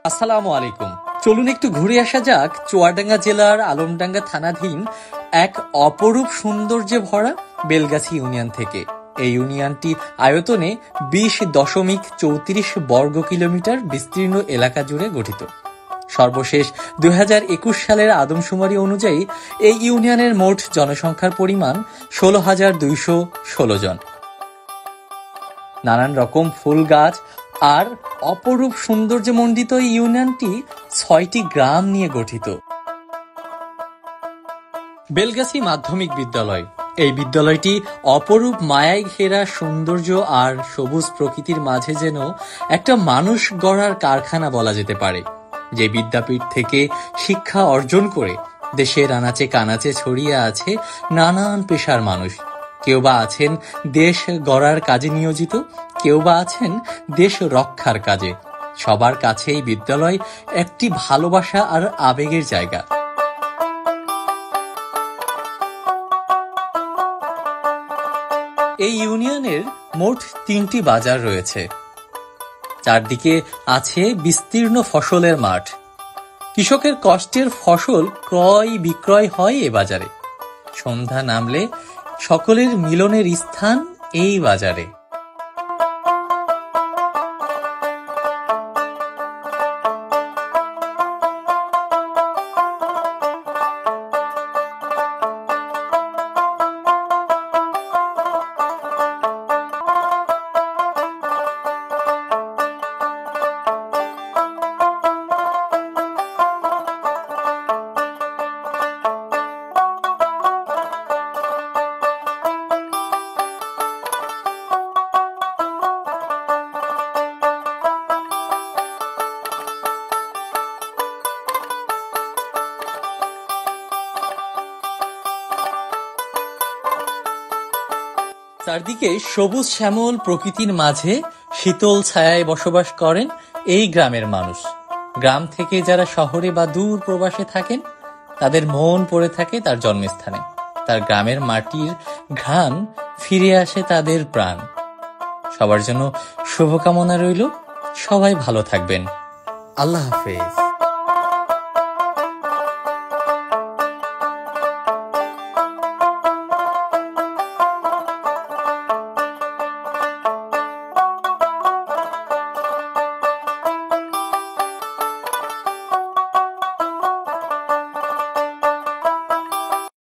আসসালামু আলাইকুম। চলুন একটু ঘুরে আসা যাক চুয়াডাঙ্গা জেলার আলমডাঙ্গা থানাধীন এক অপরূপ সৌন্দর্যে ভরা বেলগাছি ইউনিয়ন থেকে। এই ইউনিয়নটি আয়তনে 20.34 বর্গ কিলোমিটার বিস্তীর্ণ এলাকা জুড়ে গঠিত। সর্বশেষ 2021 সালের আদমশুমারি অনুযায়ী এই ইউনিয়নের মোট জনসংখ্যার পরিমাণ 16,216 জন। নানান রকম ফুল গাছ আর অপরূপ সৌন্দর্যমণ্ডিত এই ইউনিয়নটি 6টি গ্রাম নিয়ে গঠিত। বেলগাছি মাধ্যমিক বিদ্যালয়। এই বিদ্যালয়টি অপরূপ মায়ায় ঘেরা সৌন্দর্য আর সবুজ প্রকৃতির মাঝে যেন একটা মানুষ গড়ার কারখানা বলা যেতে পারে। যে বিদ্যাপীঠ থেকে শিক্ষা অর্জন করে দেশের আনাচে কানাচে ছড়িয়ে আছে নানান পেশার মানুষ। কেউ বা আছেন দেশ গড়ার কাজে নিয়োজিত, কেউ বা আছেন দেশ রক্ষার কাজে। সবার কাছে এই বিদ্যালয় একটি ভালোবাসা আর আবেগের জায়গা। এই ইউনিয়নের মোট 3টি বাজার রয়েছে। চারদিকে আছে বিস্তীর্ণ ফসলের মাঠ। কৃষকের কষ্টের ফসল ক্রয় বিক্রয় হয় এ বাজারে। সন্ধ্যা নামলে সকলের মিলনের স্থান এই বাজারে। চারদিকে সবুজ শ্যামল প্রকৃতির মাঝে শীতল ছায়ায় বসবাস করেন এই গ্রামের মানুষ। গ্রাম থেকে যারা শহরে বা দূর প্রবাসে থাকেন তাদের মন পড়ে থাকে তার জন্মস্থানে। তার গ্রামের মাটির ঘ্রাণ ফিরে আসে তাদের প্রাণ। সবার জন্য শুভকামনা রইল। সবাই ভালো থাকবেন। আল্লাহ হাফেজ।